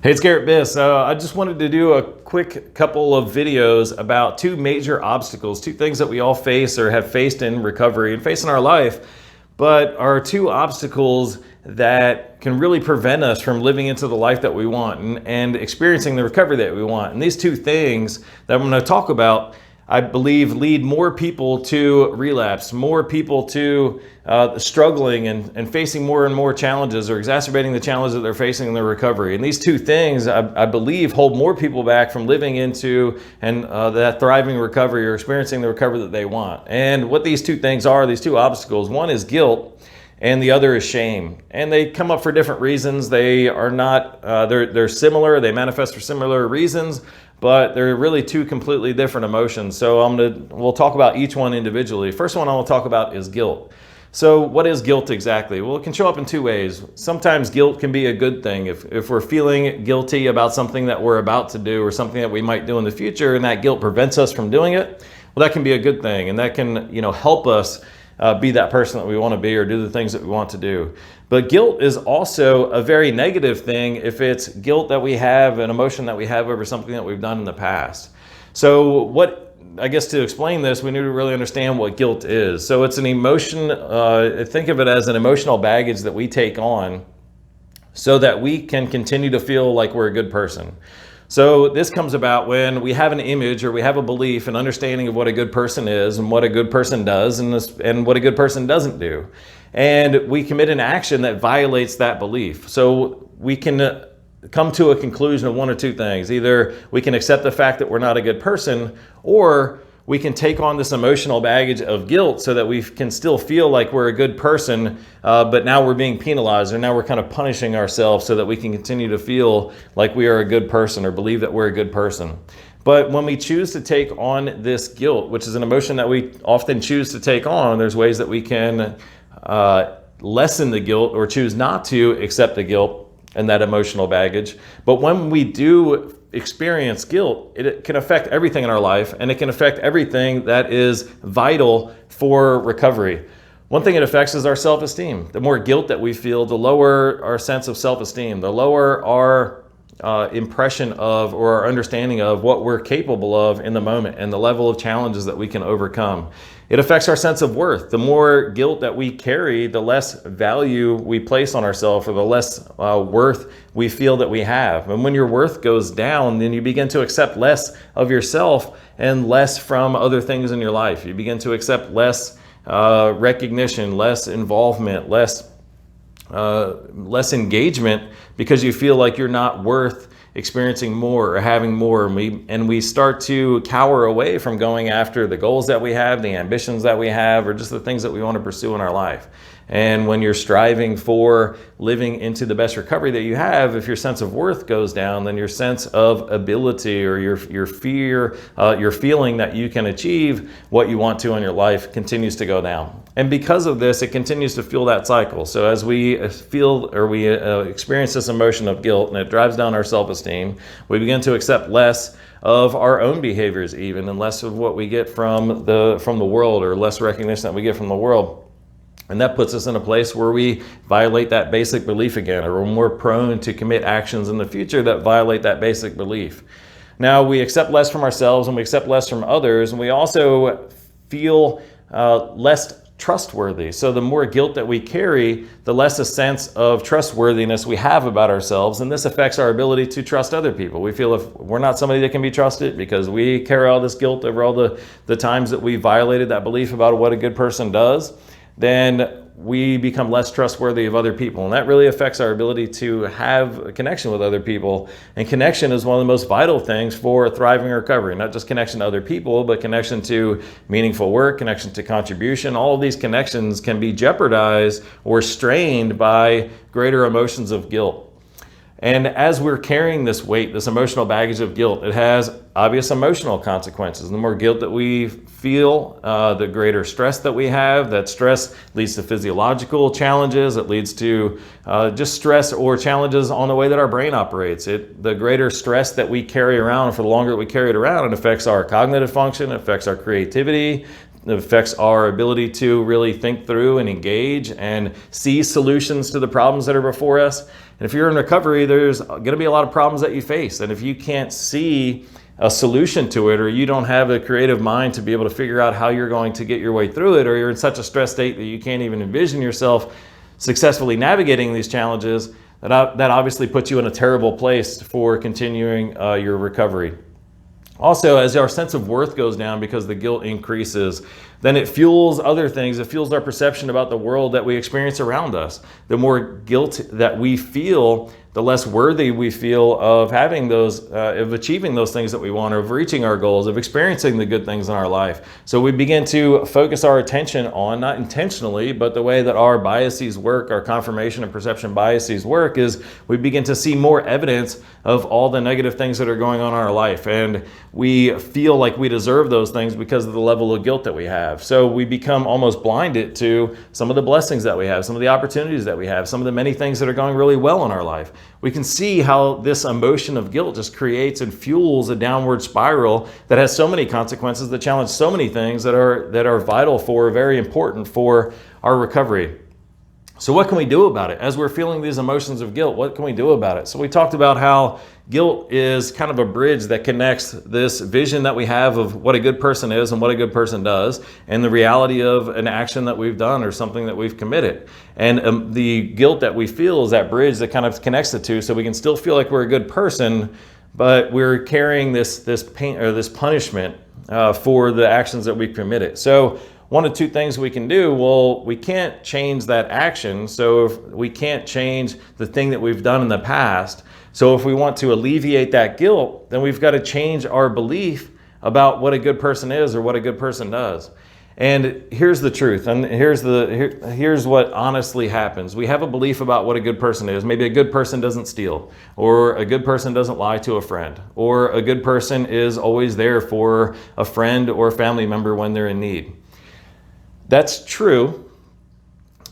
Hey, it's Garret Biss. I just wanted to do a quick couple of videos about two major obstacles, two things that we all face or have faced in recovery and face in our life, but are two obstacles that can really prevent us from living into the life that we want and experiencing the recovery that we want. And these two things that I'm going to talk about, I believe, lead more people to relapse, more people to struggling and facing more and more challenges or exacerbating the challenges that they're facing in their recovery. And these two things, I believe, hold more people back from living into that thriving recovery or experiencing the recovery that they want. And what these two things are, these two obstacles, one is guilt and the other is shame. And they come up for different reasons. They are not, they're similar, they manifest for similar reasons, but they're really two completely different emotions. So we'll talk about each one individually. First one I will talk about is guilt. So what is guilt exactly? Well, it can show up in two ways. Sometimes guilt can be a good thing. If we're feeling guilty about something that we're about to do or something that we might do in the future and that guilt prevents us from doing it, well, that can be a good thing. And that can, help us be that person that we want to be or do the things that we want to do. But guilt is also a very negative thing if it's guilt that we have, an emotion that we have over something that we've done in the past. So to explain this, we need to really understand what guilt is. So it's an emotion, think of it as an emotional baggage that we take on so that we can continue to feel like we're a good person. So this comes about when we have an image or we have a belief, an understanding of what a good person is and what a good person does and what a good person doesn't do. And we commit an action that violates that belief. So we can come to a conclusion of one or two things. Either we can accept the fact that we're not a good person, or we can take on this emotional baggage of guilt so that we can still feel like we're a good person, but now we're being penalized, or now we're kind of punishing ourselves so that we can continue to feel like we are a good person or believe that we're a good person. But when we choose to take on this guilt, which is an emotion that we often choose to take on, there's ways that we can lessen the guilt or choose not to accept the guilt and that emotional baggage. But when we do experience guilt, it can affect everything in our life, and it can affect everything that is vital for recovery. One thing it affects is our self-esteem. The more guilt that we feel, the lower our sense of self-esteem, the lower our impression of or our understanding of what we're capable of in the moment and the level of challenges that we can overcome. It affects our sense of worth. The more guilt that we carry, the less value we place on ourselves, or the less worth we feel that we have. And when your worth goes down, then you begin to accept less of yourself and less from other things in your life. You begin to accept less recognition, less involvement, less engagement, because you feel like you're not worth experiencing more or having more, and we start to cower away from going after the goals that we have, the ambitions that we have, or just the things that we want to pursue in our life. And when you're striving for living into the best recovery that you have, if your sense of worth goes down, then your sense of ability or your fear, your feeling that you can achieve what you want to in your life continues to go down. And because of this, it continues to fuel that cycle. So as we feel or we experience this emotion of guilt and it drives down our self-esteem, we begin to accept less of our own behaviors even, and less of what we get from the world, or less recognition that we get from the world. And that puts us in a place where we violate that basic belief again, or we're more prone to commit actions in the future that violate that basic belief. Now, we accept less from ourselves and we accept less from others, and we also feel less trustworthy. So the more guilt that we carry, the less a sense of trustworthiness we have about ourselves, and this affects our ability to trust other people. We feel if we're not somebody that can be trusted because we carry all this guilt over all the times that we violated that belief about what a good person does, then we become less trustworthy of other people. And that really affects our ability to have a connection with other people. And connection is one of the most vital things for thriving recovery. Not just connection to other people, but connection to meaningful work, connection to contribution. All of these connections can be jeopardized or strained by greater emotions of guilt. And as we're carrying this weight, this emotional baggage of guilt, it has obvious emotional consequences. The more guilt that we feel, the greater stress that we have. That stress leads to physiological challenges. It leads to just stress or challenges on the way that our brain operates. The greater stress that we carry around, for the longer that we carry it around, it affects our cognitive function, it affects our creativity, it affects our ability to really think through and engage and see solutions to the problems that are before us. And if you're in recovery, there's going to be a lot of problems that you face. And if you can't see a solution to it, or you don't have a creative mind to be able to figure out how you're going to get your way through it, or you're in such a stress state that you can't even envision yourself successfully navigating these challenges, that obviously puts you in a terrible place for continuing your recovery. Also, as our sense of worth goes down because the guilt increases, then it fuels other things. It fuels our perception about the world that we experience around us. The more guilt that we feel, the less worthy we feel of having those, of achieving those things that we want, or of reaching our goals, of experiencing the good things in our life. So we begin to focus our attention on, not intentionally, but the way that our biases work, our confirmation and perception biases work, is we begin to see more evidence of all the negative things that are going on in our life. And we feel like we deserve those things because of the level of guilt that we have. So we become almost blinded to some of the blessings that we have, some of the opportunities that we have, some of the many things that are going really well in our life. We can see how this emotion of guilt just creates and fuels a downward spiral that has so many consequences, that challenge so many things that are vital for, very important for our recovery. So what can we do about it? As we're feeling these emotions of guilt, what can we do about it? So we talked about how guilt is kind of a bridge that connects this vision that we have of what a good person is and what a good person does, and the reality of an action that we've done or something that we've committed. And the guilt that we feel is that bridge that kind of connects the two, so we can still feel like we're a good person, but we're carrying this pain or this punishment for the actions that we've committed. So one of two things we can do. Well, we can't change that action, so if we can't change the thing that we've done in the past. So if we want to alleviate that guilt, then we've got to change our belief about what a good person is or what a good person does. And here's the truth, and here's what honestly happens. We have a belief about what a good person is. Maybe a good person doesn't steal, or a good person doesn't lie to a friend, or a good person is always there for a friend or family member when they're in need. That's true,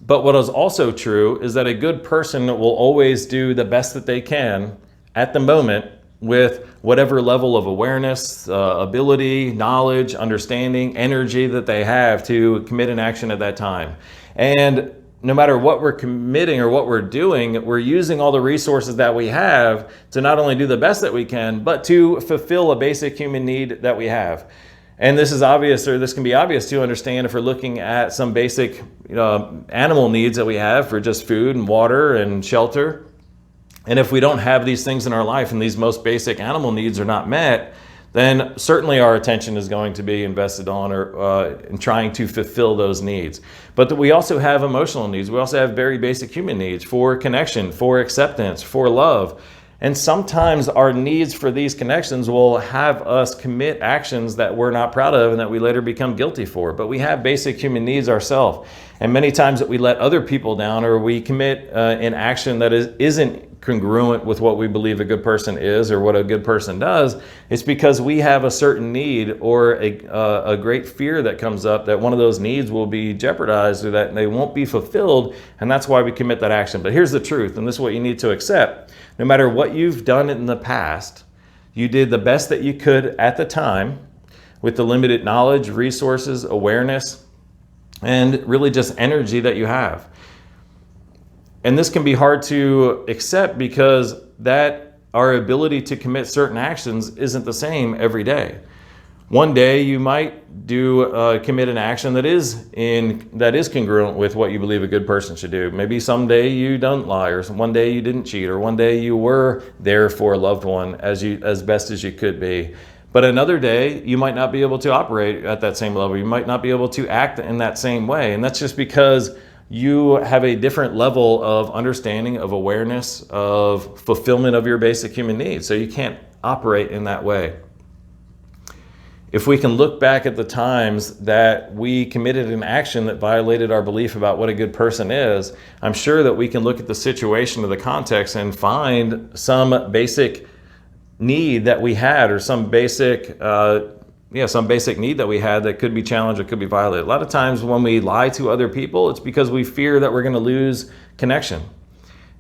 but what is also true is that a good person will always do the best that they can at the moment with whatever level of awareness, ability, knowledge, understanding, energy that they have to commit an action at that time. And no matter what we're committing or what we're doing, we're using all the resources that we have to not only do the best that we can, but to fulfill a basic human need that we have. And this is obvious, or this can be obvious to understand if we're looking at some basic animal needs that we have for just food and water and shelter. And if we don't have these things in our life and these most basic animal needs are not met, then certainly our attention is going to be invested on in trying to fulfill those needs. But we also have emotional needs. We also have very basic human needs for connection, for acceptance, for love. And sometimes our needs for these connections will have us commit actions that we're not proud of and that we later become guilty for. But we have basic human needs ourselves. And many times that we let other people down, or we commit an action that isn't congruent with what we believe a good person is or what a good person does, it's because we have a certain need or a great fear that comes up that one of those needs will be jeopardized or that they won't be fulfilled. And that's why we commit that action. But here's the truth, and this is what you need to accept. No matter what you've done in the past, you did the best that you could at the time with the limited knowledge, resources, awareness, and really just energy that you have. And this can be hard to accept because that our ability to commit certain actions isn't the same every day. One day you might commit an action that is congruent with what you believe a good person should do. Maybe someday you don't lie, or one day you didn't cheat, or one day you were there for a loved one as best as you could be. But another day you might not be able to operate at that same level. You might not be able to act in that same way, and that's just because you have a different level of understanding, of awareness, of fulfillment of your basic human needs. So you can't operate in that way. If we can look back at the times that we committed an action that violated our belief about what a good person is, I'm sure that we can look at the situation or the context and find some basic need that we had, or some basic need that we had that could be challenged or could be violated. A lot of times when we lie to other people, it's because we fear that we're going to lose connection.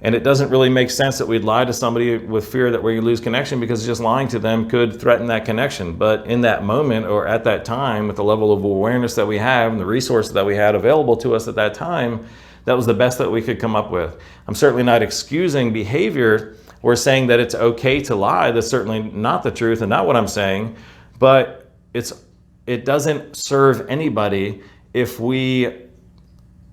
And it doesn't really make sense that we'd lie to somebody with fear that we're going to lose connection, because just lying to them could threaten that connection. But in that moment, or at that time, with the level of awareness that we have and the resources that we had available to us at that time, that was the best that we could come up with. I'm certainly not excusing behavior or saying that it's okay to lie. That's certainly not the truth and not what I'm saying, but it doesn't serve anybody if we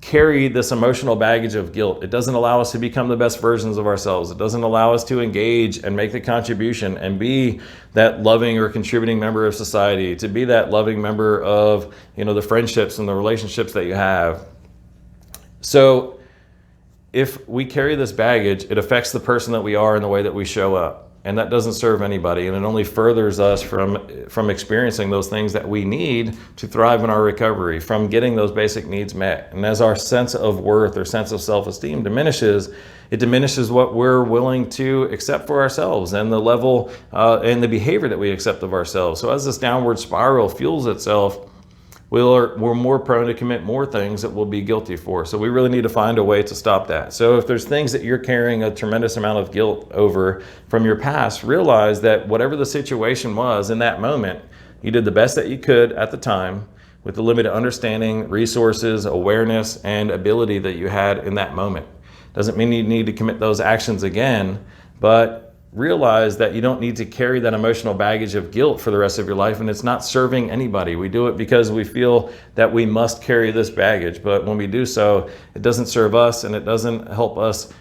carry this emotional baggage of guilt. It doesn't allow us to become the best versions of ourselves. It doesn't allow us to engage and make the contribution and be that loving or contributing member of society, to be that loving member of, the friendships and the relationships that you have. So if we carry this baggage, it affects the person that we are and the way that we show up. And that doesn't serve anybody, and it only furthers us from experiencing those things that we need to thrive in our recovery, from getting those basic needs met. And as our sense of worth or sense of self-esteem diminishes, it diminishes what we're willing to accept for ourselves and the level and the behavior that we accept of ourselves. So as this downward spiral fuels itself, we're more prone to commit more things that we'll be guilty for. So we really need to find a way to stop that. So if there's things that you're carrying a tremendous amount of guilt over from your past, realize that whatever the situation was in that moment, you did the best that you could at the time with the limited understanding, resources, awareness, and ability that you had in that moment. Doesn't mean you need to commit those actions again, but realize that you don't need to carry that emotional baggage of guilt for the rest of your life, and it's not serving anybody. We do it because we feel that we must carry this baggage, but when we do so, it doesn't serve us, and it doesn't help us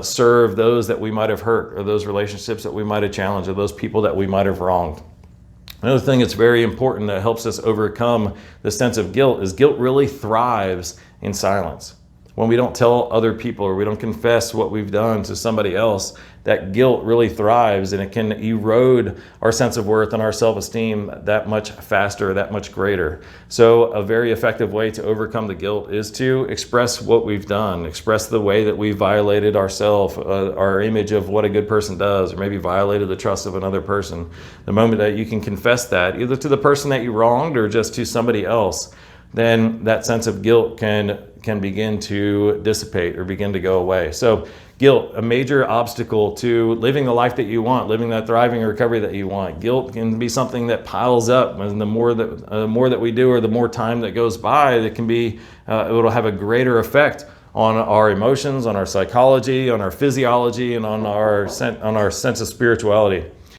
serve those that we might have hurt, or those relationships that we might have challenged, or those people that we might have wronged. Another thing that's very important that helps us overcome the sense of guilt is guilt really thrives in silence. When we don't tell other people or we don't confess what we've done to somebody else, that guilt really thrives, and it can erode our sense of worth and our self-esteem that much faster, that much greater. So a very effective way to overcome the guilt is to express what we've done, express the way that we violated ourselves, our image of what a good person does, or maybe violated the trust of another person. The moment that you can confess that, either to the person that you wronged or just to somebody else, then that sense of guilt can begin to dissipate or begin to go away. So guilt, a major obstacle to living the life that you want, living that thriving recovery that you want. Guilt can be something that piles up, and the more that we do, or the more time that goes by, it can be it'll have a greater effect on our emotions, on our psychology, on our physiology, and on our sense of spirituality.